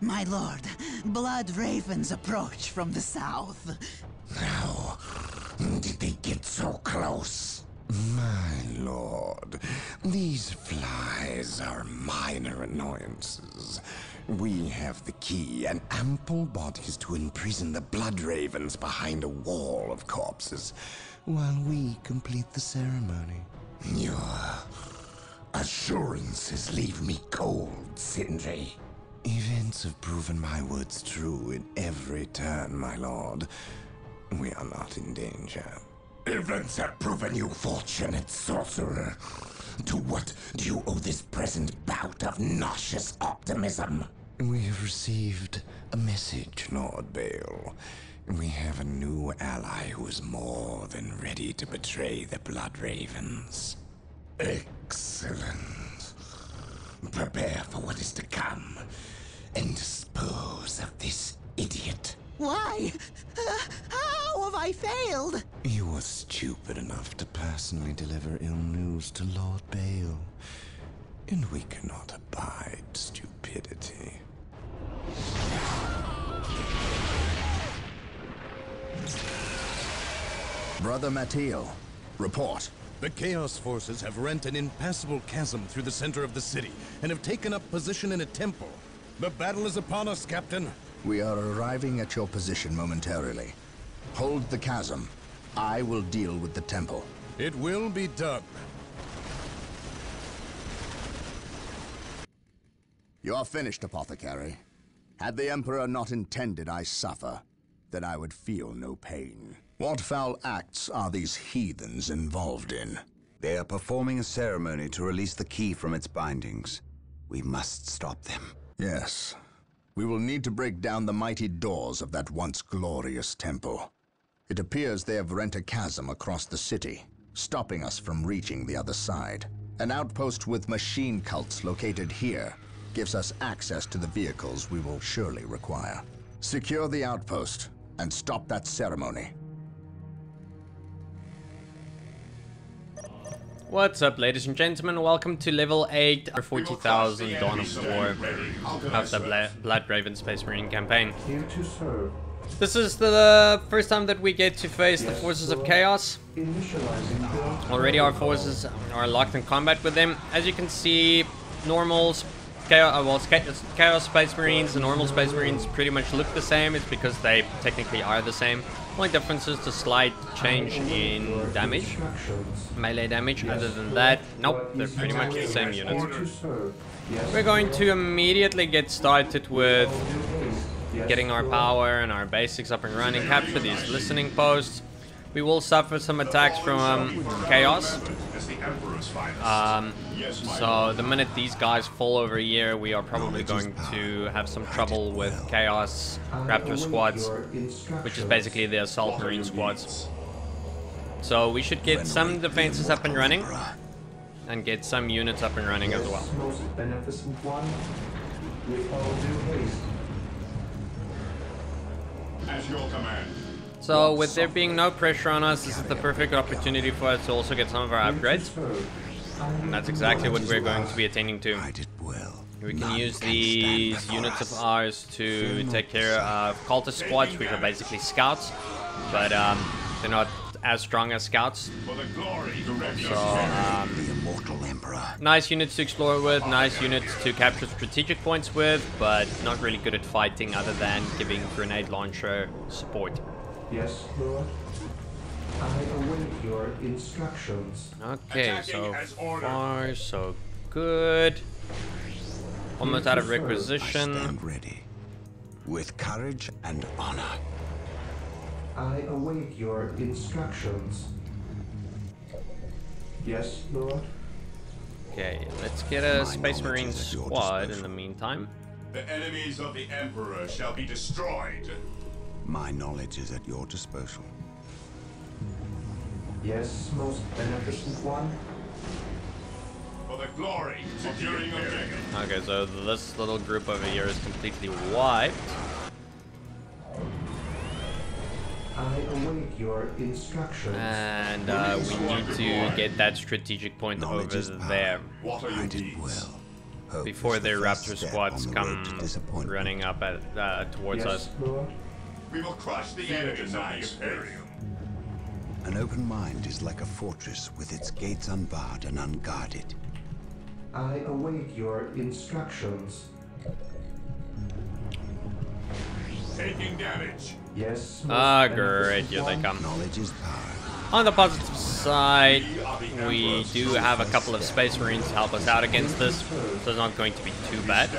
My lord, blood ravens approach from the south. How did they get so close? My lord, these flies are minor annoyances. We have the key and ample bodies to imprison the blood ravens behind a wall of corpses, while we complete the ceremony. Your assurances leave me cold, Sindri. Events have proven my words true in every turn, my lord. We are not in danger. Events have proven you fortunate, sorcerer. To what do you owe this present bout of nauseous optimism? We have received a message, Lord Bale. We have a new ally who is more than ready to betray the Blood Ravens. Excellent. Prepare for what is to come, and dispose of this idiot. Why? How have I failed? You were stupid enough to personally deliver ill news to Lord Bale, and we cannot abide stupidity. Brother Matteo, report. The Chaos Forces have rent an impassable chasm through the center of the city and have taken up position in a temple. The battle is upon us, Captain. We are arriving at your position momentarily. Hold the chasm. I will deal with the temple. It will be done. You are finished, Apothecary. Had the Emperor not intended I suffer, then I would feel no pain. What foul acts are these heathens involved in? They are performing a ceremony to release the key from its bindings. We must stop them. Yes. We will need to break down the mighty doors of that once glorious temple. It appears they have rent a chasm across the city, stopping us from reaching the other side. An outpost with machine cults located here gives us access to the vehicles we will surely require. Secure the outpost and stop that ceremony. What's up, ladies and gentlemen? Welcome to level 8 or 40,000 Dawn of War of the Blood Raven Space Marine campaign. This is the first time that we get to face the forces of Chaos. Already our forces are locked in combat with them. As you can see, normals, Chaos Space Marines and normal Space Marines pretty much look the same. It's because they technically are the same. Only difference is the slight change in damage, melee damage. Other than that, nope, they're pretty much the same units. We're going to immediately get started with getting our power and our basics up and running, capture these listening posts. We will suffer some attacks from Chaos. So the minute these guys fall over here, we are probably going to have some trouble with Chaos Raptor squads, which is basically the Assault Marine squads. So we should get some defenses up and running, and get some units up and running as well. At your command. So with there being no pressure on us, this is the perfect opportunity for us to also get some of our upgrades. And that's exactly what we're going to be attending to. We can use these units of ours to take care of cultist squads, which are basically scouts, but they're not as strong as scouts. So nice units to explore with, nice units to capture strategic points with, but not really good at fighting other than giving grenade launcher support. Yes, Lord. I await your instructions. Okay, so far so good. Almost out of requisition. I stand ready, with courage and honor. I await your instructions. Yes, Lord. Okay, let's get a Space Marine squad in the meantime. The enemies of the Emperor shall be destroyed. My knowledge is at your disposal. Yes, most beneficent one. For the glory, securing objective. Okay, so this little group over here is completely wiped. I await your instructions. And we need to get that strategic point over there. What are your I did needs? well. before is the their first raptor step squads on the road to come disappointment. running up at towards Yes, us. Lord. We will crush the enemies of the Imperium. An open mind is like a fortress with its gates unbarred and unguarded. I await your instructions. Taking damage. Yes. Ah, most great, beneficent here they one. come. Knowledge is power. On the positive side, we do have a couple of Space Marines to help us out against this, so it's not going to be too bad.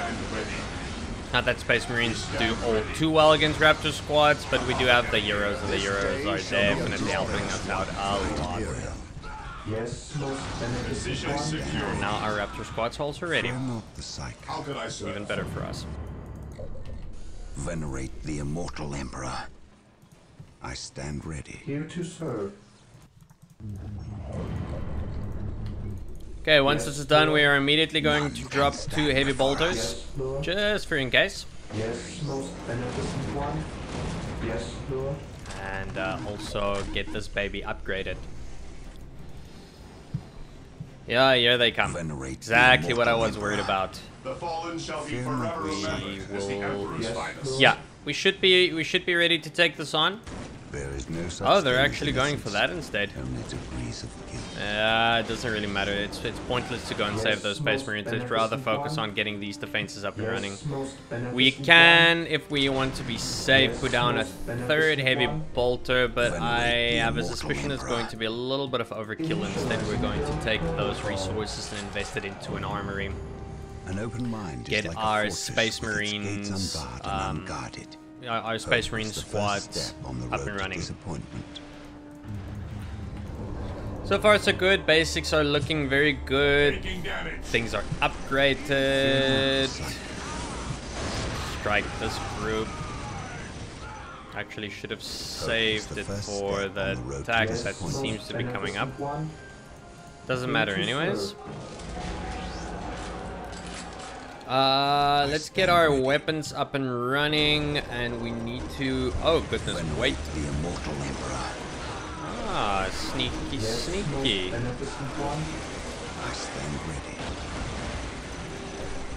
Not that Space Marines do all too well against Raptor squads, but we do have the Heroes, and the Heroes are definitely helping us out a lot. Yes, most beneficent Position one. secure. Now our Raptor squad's also ready. Fear not the psyche. How can I serve? Even better for us. Venerate the immortal Emperor. I stand ready. Here to serve. Okay, once this is done, we are immediately going to drop 2 heavy bolters, Yes, Lord. just for in case. Yes, most beneficent one. Yes, Lord. And also get this baby upgraded. Yeah, here they come. Venerate the Exactly what I immortal was worried Emperor. about. The fallen shall be Fear forever not, we remembered as the will- Emperor's Yes, finest. Lord. Yeah, we should be ready to take this on. There is no such Oh, they're thing as actually going for innocence, that instead. Only degrees of guilt. It doesn't really matter. It's pointless to go and save those Space Marines. I'd rather focus on getting these defenses up and running. Yes, most We beneficent can, if we want to be safe, Yes, put down a most beneficent third heavy one. bolter, but Venerate I the have a immortal suspicion it's Emperor. going to be a little bit of overkill. Instead, we're going to take those resources and invest it into an armory. An open mind Get is like our a fortress Space with its Marines, gates unbarred and unguarded. Our Space Hope Marine is the first squads step on the up road and to running. disappointment. So far, so good. Basics are looking very good. Taking damage. Things are upgraded. Strike this group. Actually, should have saved the it first for step the on the road to attacks that Yes, seems most to be coming up. beneficent one. Doesn't Here matter to anyways. serve. Let's get our weapons up and running, and we need to... Oh, goodness, wait. The immortal Emperor. Ah, sneaky, Yes, most sneaky. beneficent one. I stand ready.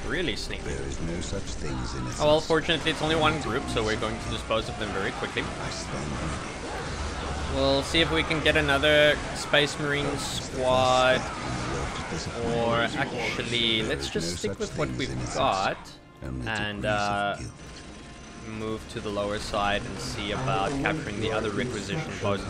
Really sneaky. There is no such thing as innocence. Oh, well, fortunately, it's only one group, so we're going to dispose of them very quickly. I stand ready. We'll see if we can get another Space Marine squad, On the road to disappointment. or actually, let's just stick with what we've got Only and degrees of guilt. move to the lower side and see about capturing the other requisition posts.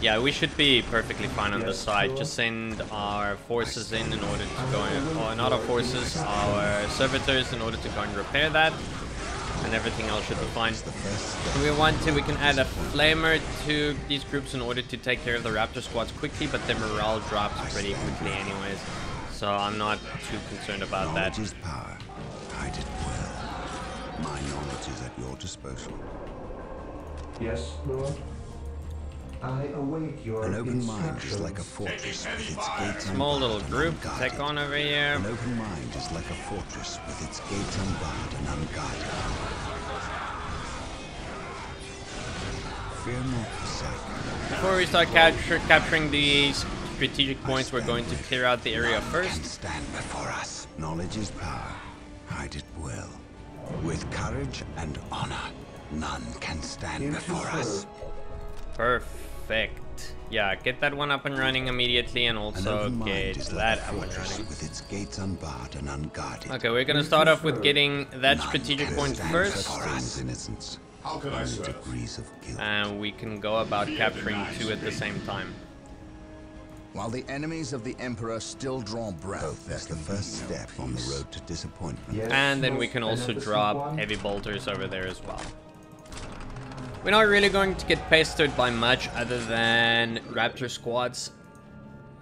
Yeah, we should be perfectly fine on this side. Just send our forces in order to go in, or not our forces, our servitors in order to go and repair that. And everything else should be fine. If we want to, we can add a flamer to these groups in order to take care of the Raptor squads quickly, but their morale drops pretty quickly anyways. So I'm not too concerned about that. Knowledge is power. Hide it well. My knowledge is at your disposal. Yes, Lord. I await your An open mind instructions. is like a fortress with its gates Small unbarred little and group to unguarded. take on over here. An open mind is like a fortress with its gates unbarred and unguarded. Fear not the psyche. Before we start capturing these strategic points, we're going to clear out the area Can first. stand before us. Knowledge is power. Hide it well. With courage and honor, none can stand Here to before us. serve. Perfect. Yeah, get that one up and running immediately, and An also open mind get is that like a up and fortress running. with its gates unbarred and unguarded. Okay, we're gonna start off with getting that None strategic can point stand first, before us. Innocence. How can I Only serve? degrees of guilt. and we can go about capturing 2 at the same time. While the enemies of the Emperor still draw breath, Hope there is the can first be no step on the peace. road to disappointment. Yes, And then we most can also beneficent drop one. heavy bolters over there as well. We're not really going to get pestered by much other than Raptor squads.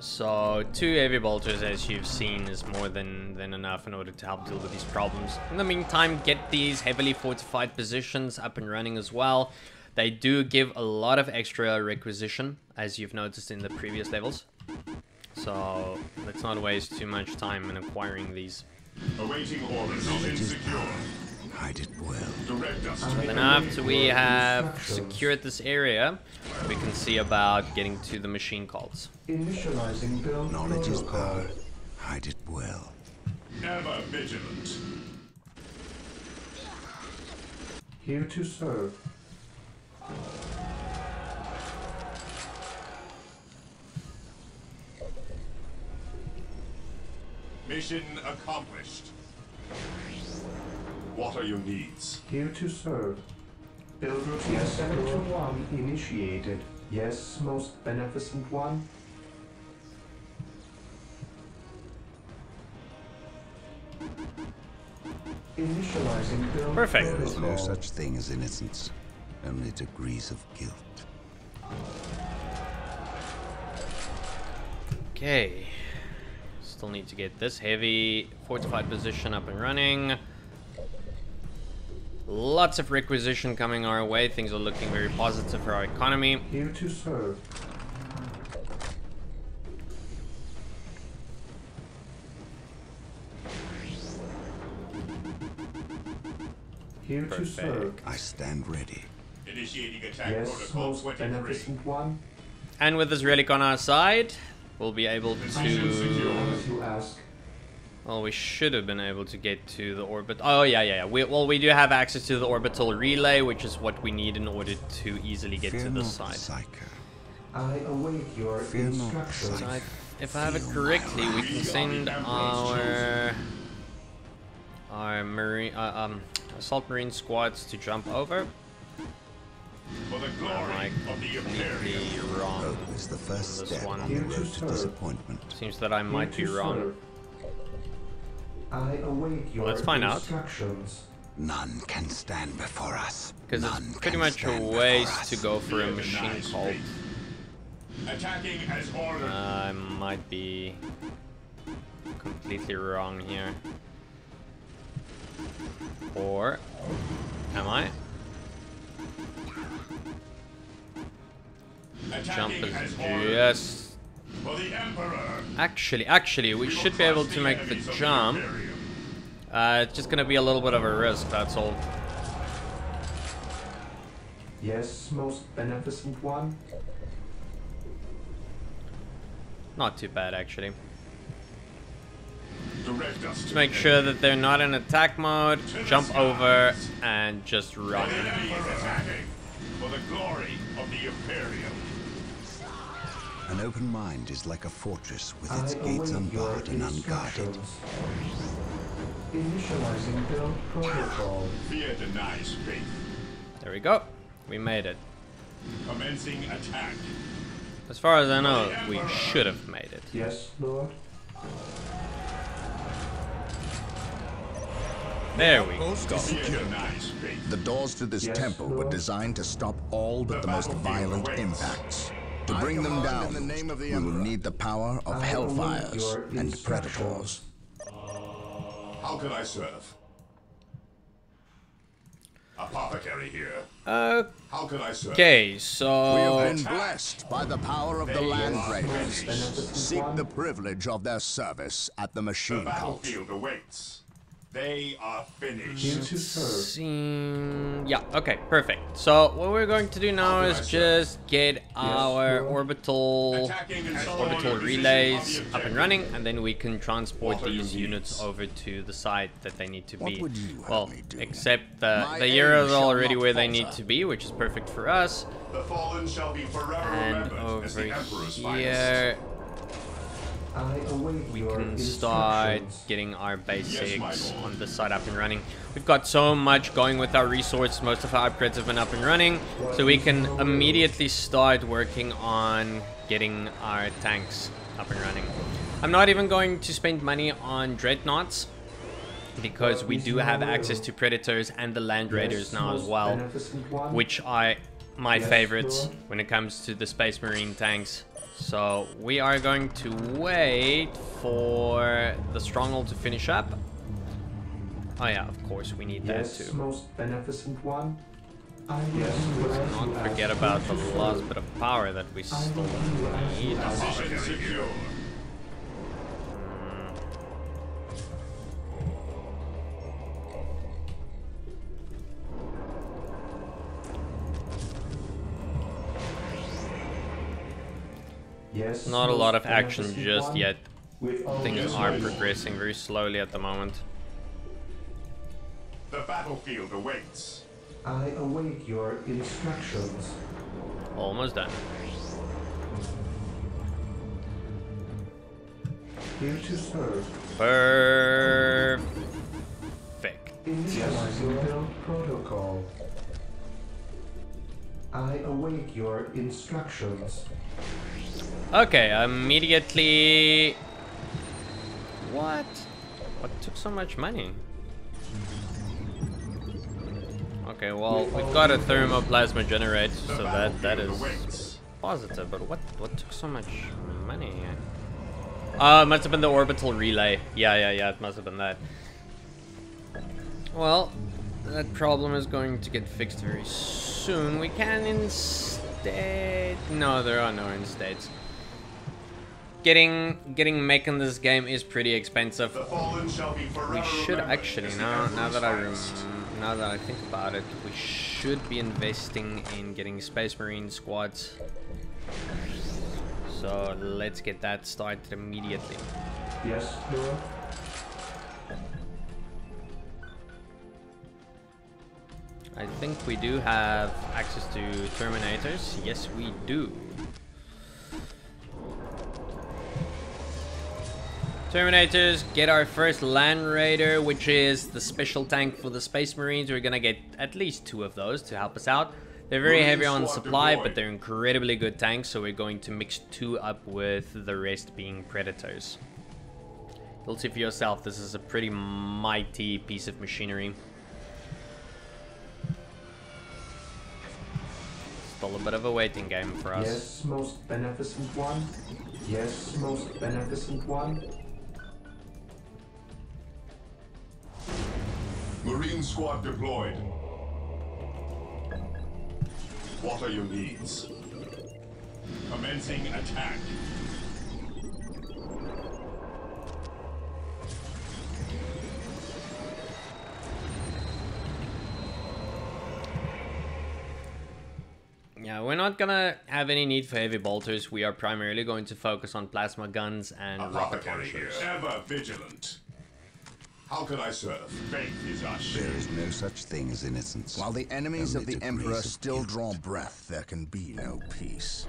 So 2 heavy bolters, as you've seen, is more than enough in order to help deal with these problems. In the meantime, get these heavily fortified positions up and running as well. They do give a lot of extra requisition, as you've noticed in the previous levels. So let's not waste too much time in acquiring these. Awaiting orders. Position secure. Hide it well. Direct us to Then after we have secured this area, we can see about getting to the machine cults. Initializing build Knowledge is protocol. power. Hide it well. Ever vigilant. Here to serve. Mission accomplished. What are your needs? Here to serve. Build routine Sector 1 initiated. Yes, most beneficent one. Initializing build Perfect. There is no protocol. such thing as innocence, only degrees of guilt. Okay. Still need to get this heavy fortified position up and running. Lots of requisition coming our way. Things are looking very positive for our economy. Here to serve. Here to Perfect. serve. I stand ready. Initiating attack Yes, protocol most 23. beneficent one. And with this relic on our side, we'll be able to... As you ask. Well, we should have been able to get to the orbit. Oh, yeah. We do have access to the orbital relay, which is what we need in order to easily get Fear to the not, side. Psycho. I await your Fear not, instructions. So if I have it correctly, we can send our marine assault marine squads to jump over. For the Am glory I of the Imperium. completely wrong? Hope is the first This step one. on the Here to road to serve. disappointment. Seems that I might be Here to wrong. serve. I await your let's find out. instructions. None can stand before us. Because None it's pretty can much a stand before waste us. to go for a Fear the machine nice cult. faith. Attacking as ordered. I might be completely wrong here. Or am I? Jump Attacking as is ordered. just... For the Emperor. Actually, we should be able to make the jump. It's just gonna be a little bit of a risk, that's all. Yes, most beneficent one. Not too bad, actually. Direct us Just make sure that they're not in attack mode, jump over, and just run. The enemy is attacking. For the glory of the Imperium. An open mind is like a fortress with I its gates await your unbarred and unguarded. instructions. Initializing build protocol. Fear denies faith. There we go. We made it. Commencing attack. As far as I know, we should have made it. Yes, Lord. There we go. Fear denies faith. The doors to this Yes, temple were Lord. designed to stop all but the most violent impacts. To bring them down, we will need the power of I await hellfires your and instructions. predators. How can I serve? Apothecary here. How can I serve? Okay, We have so... been blessed by the power of the land raiders. Beneficent Seek one. the privilege of their service at the The machine cult. battlefield awaits. They are Here finished. to serve. Yeah, okay, perfect. So what we're going to do now How is can I just get our Lord. orbital Attacking as orbital ordered. relays Position of the up and objective. running, and then we can transport What are your these units needs? over to the site that they need to What be. would you have Well, me do? except My the aim Euros are shall already not where they falter. need to be, which is perfect for us. The fallen shall be forever And remembered as over the Emperor's finest. here, I await we your can start instructions. getting our basics lord. on the site up and running. We've got so much going with our resources. Most of our upgrades have been up and running, so we can immediately start working on getting our tanks up and running. I'm not even going to spend money on dreadnoughts, because we do have access to predators and the land raiders Yes, now as most well, beneficent one. which are my Yes, favorites Lord. when it comes to the Space Marine tanks. So we are going to wait for the stronghold to finish up. Oh yeah, of course we need Yes, that too. most beneficent one. I yes, Let's not forget about the last bit of power that we still need. Position secure. Yes, Not a most lot of action beneficent just one. yet. With all Things due are respect, progressing very slowly at the moment. The battlefield awaits. I await your instructions. Almost done. Here to serve. Perfect. Initializing build protocol. I await your instructions. Okay, immediately... What? What took so much money? Okay, well, we've got a thermoplasma generator, so that is positive, but what took so much money? It must have been the orbital relay. Yeah, it must have been that. Well, that problem is going to get fixed very soon. We can instead... No, there are no instates. Getting mech in this game is pretty expensive. We should actually, now that I think about it, we should be investing in getting Space Marine squads. So let's get that started immediately. Yes, Lord. I think we do have access to Terminators. Yes, we do. Terminators, get our first Land Raider, which is the special tank for the Space Marines. We're gonna get at least 2 of those to help us out. They're very heavy on supply, but they're incredibly good tanks, so we're going to mix 2 up with the rest being Predators. You'll see for yourself, this is a pretty mighty piece of machinery. Still a bit of a waiting game for us. Yes, most beneficent one. Yes, most beneficent one. Marine squad deployed. What are your needs? Commencing attack. Yeah, we're not gonna have any need for heavy bolters. We are primarily going to focus on plasma guns and rocket launchers. Ever vigilant. How can I serve? Faith is our There shield. is no such thing as innocence. While the enemies Only of the degrees Emperor of still guilt. draw breath, there can be no peace.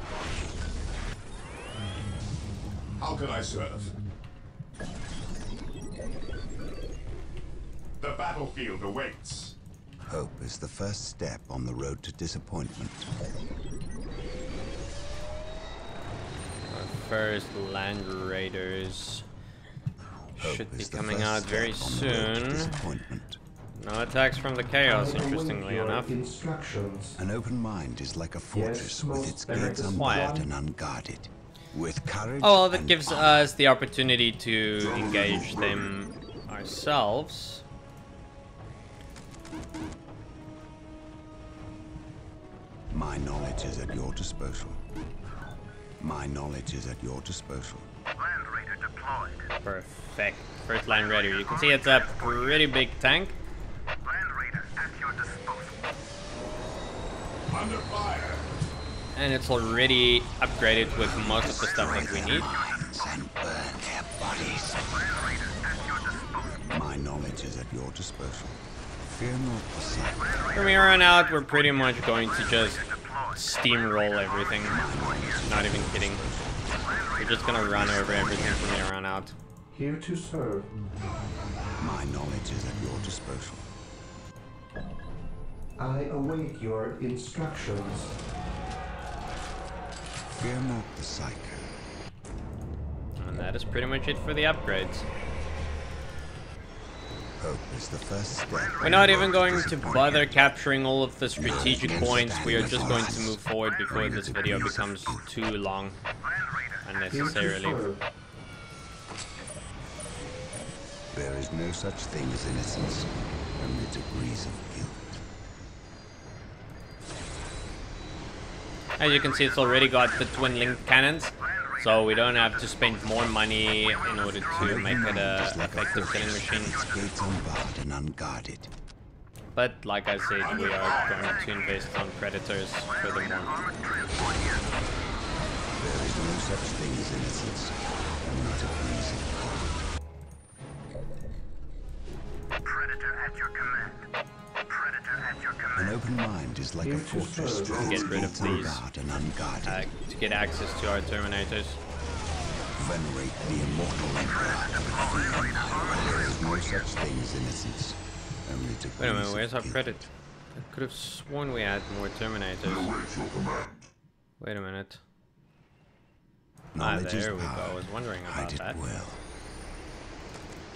How can I serve? The battlefield awaits. Hope is the first step on the road to disappointment. Our first Land Raiders should be Is the coming first out very step on the road to soon. disappointment. No attacks from the Chaos, I await interestingly your enough. Instructions. An open mind is like a fortress with most its gates beneficent unbarred one. and unguarded. With courage Oh, well, that and gives honor. us the opportunity to engage them ourselves. My knowledge is at your disposal. My knowledge is at your disposal. Land Raider deployed. Perfect. First Land Raider. You can see it's a pretty big tank. Land Raider at your disposal. Under fire. And it's already upgraded with most of the stuff that we need. Minds and burn their bodies. Land Raider at your disposal. My knowledge is at your disposal. Fear not the sight. From here on out, we're pretty much going to just steamroll everything. Not even kidding. We're just gonna run over everything from here on out. Here to serve. My knowledge is at your disposal. I await your instructions. Fear not the psyche. And that is pretty much it for the upgrades. Hope is the first step. We're not even going to bother capturing all of the strategic points. We are just going to move forward before this video becomes too long Here to unnecessarily. serve. There is no such thing as innocence, only degrees of guilt. As you can see, it's already got the twin linked cannons, so we don't have to spend more money in order to make it a effective killing machine. Its gates unbarred and unguarded. But like I said, we are going to invest on Predators furthermore. There is no such thing as innocence, Not a reason. Predator at your command. Predator at your An command. open mind is like a fortress Get rid of these. guard and unguarded. To get access to our Terminators. Venerate the immortal emperor. There is no such thing as innocence. Only to Wait a minute, where's our Predator? I could have sworn we had more Terminators. Wait a minute. Knowledge there is we go. power. I was wondering about Hide it that. well.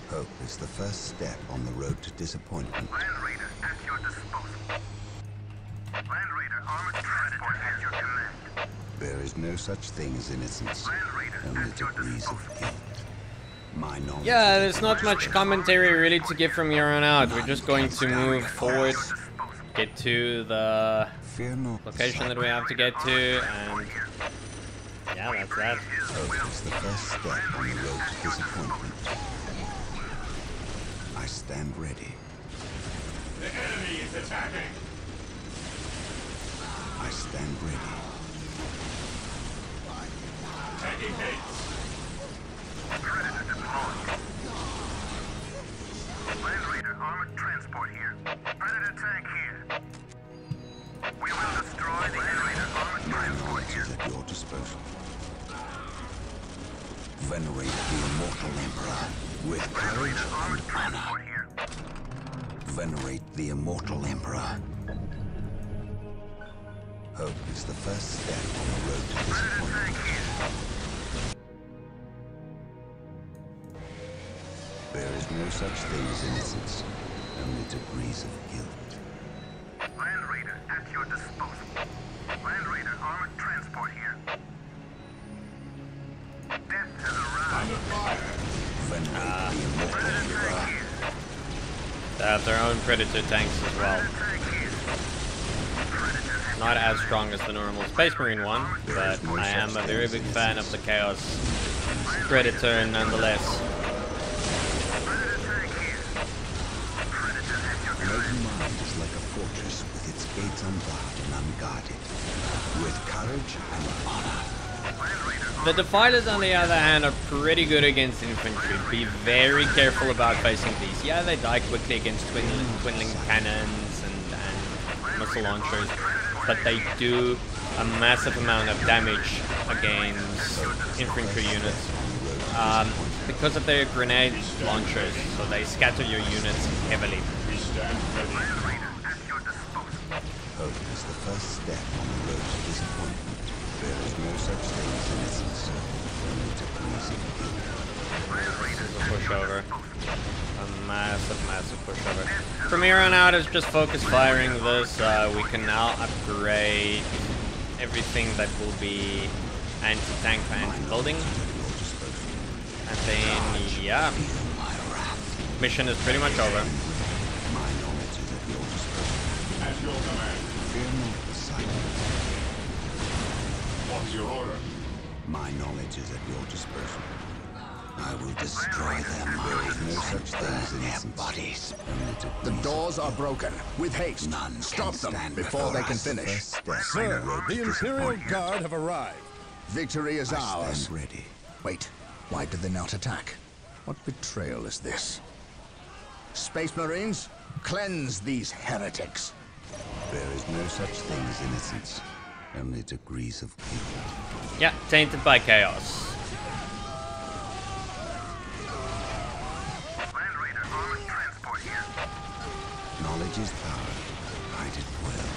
Hope is the first step on the road to disappointment. Land Raider at your disposal. Land Raider armored transport at your command. There is no such thing as innocence. Land Raider Only at your degrees of disposal. guilt. My knowledge Yeah, is there's not much commentary really to give from here on out. We're just going to move forward, get to the fear not. location that we have to get to, and yeah, that's that. Hope is the first step on the road to disappointment. I stand ready. The enemy is attacking. I stand ready. Taking hits. Predator deployed. Land Raider armored transport here. Predator tank here. We will destroy the Land Raider armored My transport knowledge here. is at your disposal. Venerate the immortal emperor with courage and honor. Transport here. Venerate the immortal emperor. Hope is the first step on the road to Predator disappointment. tank here. There is no such thing as innocence, only degrees of guilt. Land Raider at your disposal. Land Raider armored transport here. Death has arrived. Venerate the immortal Predator tank emperor. here. They have their own Predator tanks as well. Predator tank here. Predator at Not as strong as the normal Space Marine one, but I am a very big fan of the Chaos Predator nonetheless. Predator tank here. Predator at your An open mind is like a fortress with its gates unbarred and unguarded. With courage and honor. Land Raider The Defilers, on the other hand, are pretty good against infantry. Be very careful about facing these. Yeah, they die quickly against twinning cannons and missile launchers, but they do a massive amount of damage against infantry units because of their grenade launchers, so they scatter your units heavily. Land Raider at your disposal. Hope is the first step on the road to disappointment. There is no such thing as innocence, only degrees of guilt. Pushover. A massive pushover. From here on out, it's just focus firing this. We can now upgrade everything that will be anti-tank, anti-building. And then, yeah, mission is pretty much over. My knowledge is at your disposal. At your command. Fear not the sight. What's your order? My knowledge is at your disposal. I will destroy them. There is no such thing as innocence. Bodies. Only The degrees doors of are guilt. broken, with haste. None Stop can them stand before they can us. The finish. first step on the Sir, road the to Imperial disappointment. Guard have arrived. Victory is I ours. stand ready. Wait, why did they not attack? What betrayal is this? Space Marines, cleanse these heretics. There is no such thing as innocence, only degrees of guilt. Yeah, tainted by chaos. Land Raider armored transport here. Knowledge is power. Hide it well.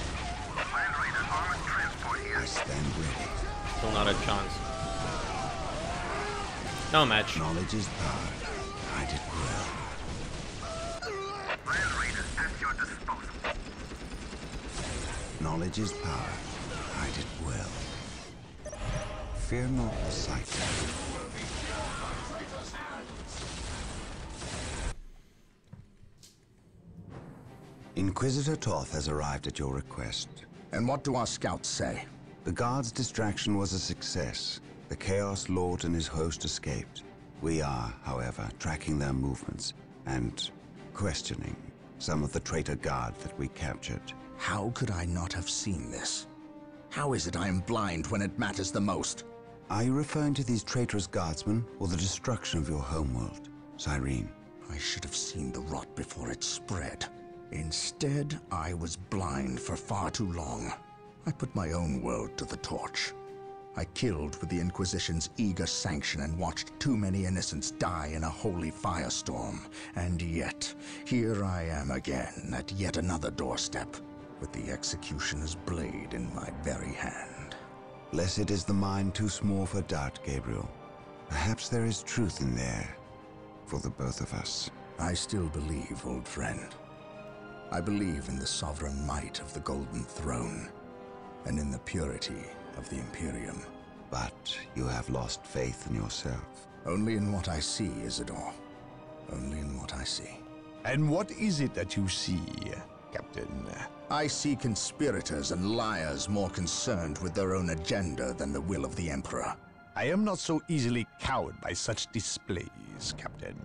Land Raider armored transport here. I stand ready. Still not a chance. No match. Knowledge is power. Hide it well. Land Raider at your disposal. Knowledge is power. Hide it well. Fear not the sight. Inquisitor Toth has arrived at your request. And what do our scouts say? The guard's distraction was a success. The Chaos Lord and his host escaped. We are, however, tracking their movements and questioning some of the traitor guard that we captured. How could I not have seen this? How is it I am blind when it matters the most? Are you referring to these traitorous guardsmen, or the destruction of your homeworld, Cyrene? I should have seen the rot before it spread. Instead, I was blind for far too long. I put my own world to the torch. I killed with the Inquisition's eager sanction and watched too many innocents die in a holy firestorm. And yet, here I am again at yet another doorstep, with the executioner's blade in my very hand. Blessed is the mind too small for doubt, Gabriel. Perhaps there is truth in there, for the both of us. I still believe, old friend. I believe in the sovereign might of the Golden Throne, and in the purity of the Imperium. But you have lost faith in yourself. Only in what I see, Isidore. Only in what I see. And what is it that you see, Captain? I see conspirators and liars more concerned with their own agenda than the will of the Emperor. I am not so easily cowed by such displays, Captain.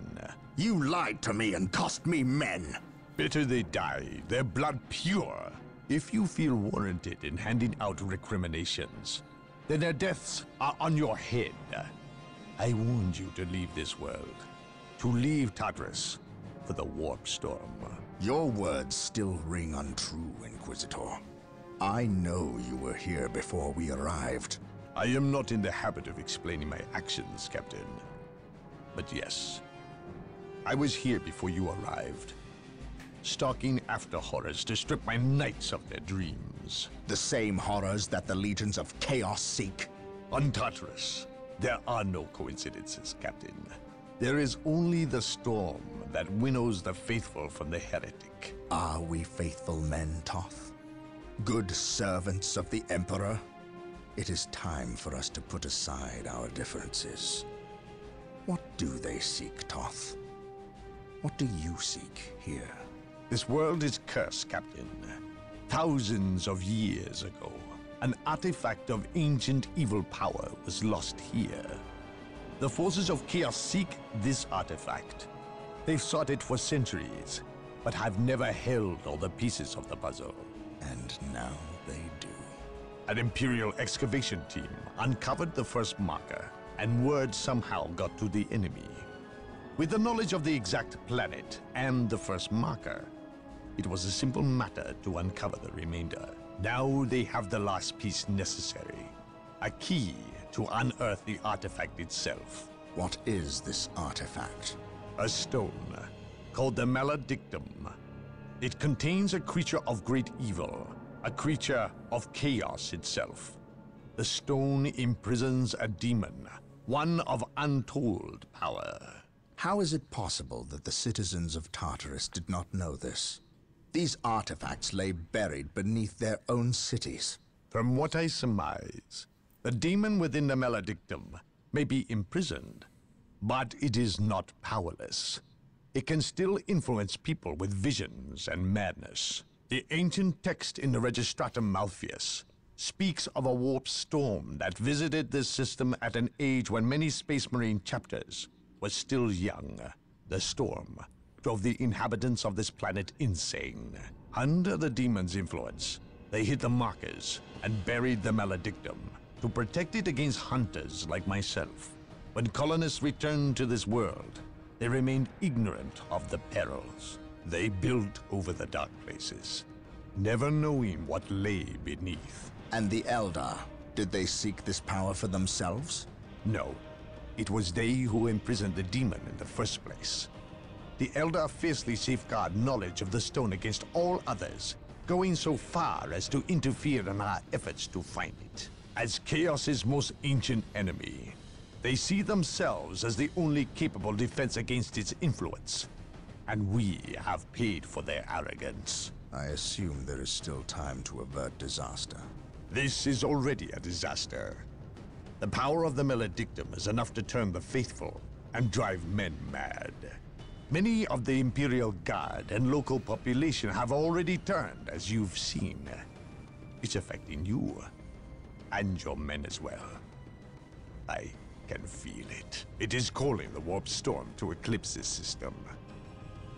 You lied to me and cost me men. Better they die, their blood pure. If you feel warranted in handing out recriminations, then their deaths are on your head. I warned you to leave this world, to leave Tartarus for the Warp Storm. Your words still ring untrue, Inquisitor. I know you were here before we arrived. I am not in the habit of explaining my actions, Captain. But yes, I was here before you arrived, stalking after horrors to strip my knights of their dreams. The same horrors that the legions of chaos seek. On Tartarus, there are no coincidences, Captain. There is only the storm that winnows the faithful from the heretic. Are we faithful men, Toth? Good servants of the Emperor? It is time for us to put aside our differences. What do they seek, Toth? What do you seek here? This world is cursed, Captain. Thousands of years ago, an artifact of ancient evil power was lost here. The forces of chaos seek this artifact. They've sought it for centuries, but have never held all the pieces of the puzzle. And now they do. An Imperial excavation team uncovered the first marker, and word somehow got to the enemy. With the knowledge of the exact planet and the first marker, it was a simple matter to uncover the remainder. Now they have the last piece necessary, a key to unearth the artifact itself. What is this artifact? A stone called the Maledictum. It contains a creature of great evil, a creature of chaos itself. The stone imprisons a demon, one of untold power. How is it possible that the citizens of Tartarus did not know this? These artifacts lay buried beneath their own cities. From what I surmise, the demon within the Maledictum may be imprisoned, but it is not powerless. It can still influence people with visions and madness. The ancient text in the Registratum Malpheus speaks of a warp storm that visited this system at an age when many Space Marine chapters were still young. The storm drove the inhabitants of this planet insane. Under the demon's influence, they hit the markers and buried the Maledictum to protect it against hunters like myself. When colonists returned to this world, they remained ignorant of the perils. They built over the dark places, never knowing what lay beneath. And the Eldar, did they seek this power for themselves? No, it was they who imprisoned the demon in the first place. The Eldar fiercely safeguard knowledge of the stone against all others, going so far as to interfere in our efforts to find it. As Chaos's most ancient enemy, they see themselves as the only capable defense against its influence. And we have paid for their arrogance. I assume there is still time to avert disaster. This is already a disaster. The power of the Maledictum is enough to turn the faithful and drive men mad. Many of the Imperial Guard and local population have already turned, as you've seen. It's affecting you, and your men as well. I can feel it. It is calling the Warp Storm to eclipse this system.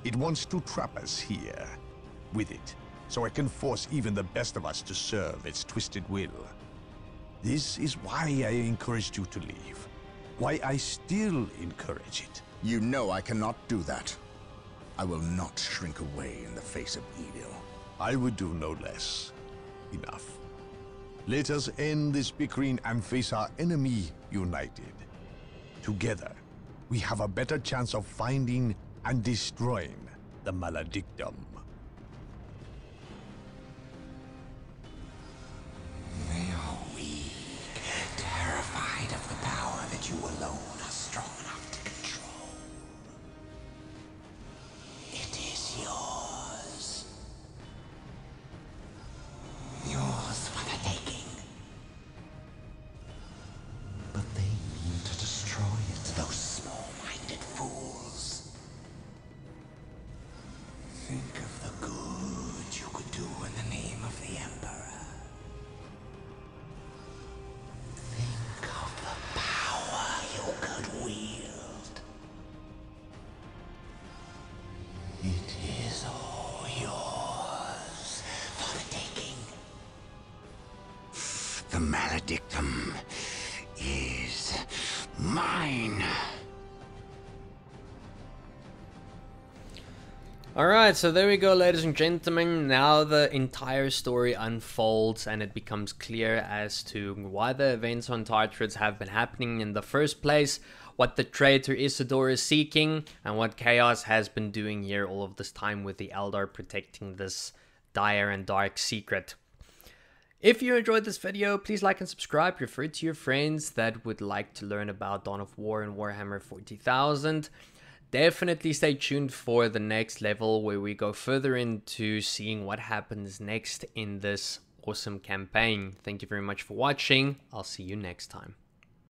It wants to trap us here, with it, so it can force even the best of us to serve its twisted will. This is why I encouraged you to leave. Why I still encourage it. You know I cannot do that. I will not shrink away in the face of evil. I would do no less. Enough. Let us end this bickering and face our enemy united. Together, we have a better chance of finding and destroying the Maledictum. They are weak, terrified of the power that you alone are strong enough to control. It is yours. Yours for the taking. But they mean to destroy it, those small-minded fools. Think of the good you could do in the name of the Emperor. Think of the power you could wield. It is all yours for the taking. The Maledictum is mine. Alright, so there we go, ladies and gentlemen. Now the entire story unfolds and it becomes clear as to why the events on Tartarus have been happening in the first place, what the traitor Isidore is seeking, and what Chaos has been doing here all of this time with the Eldar protecting this dire and dark secret. If you enjoyed this video, please like and subscribe. Refer to your friends that would like to learn about Dawn of War and Warhammer 40,000. Definitely stay tuned for the next level where we go further into seeing what happens next in this awesome campaign. Thank you very much for watching. I'll see you next time.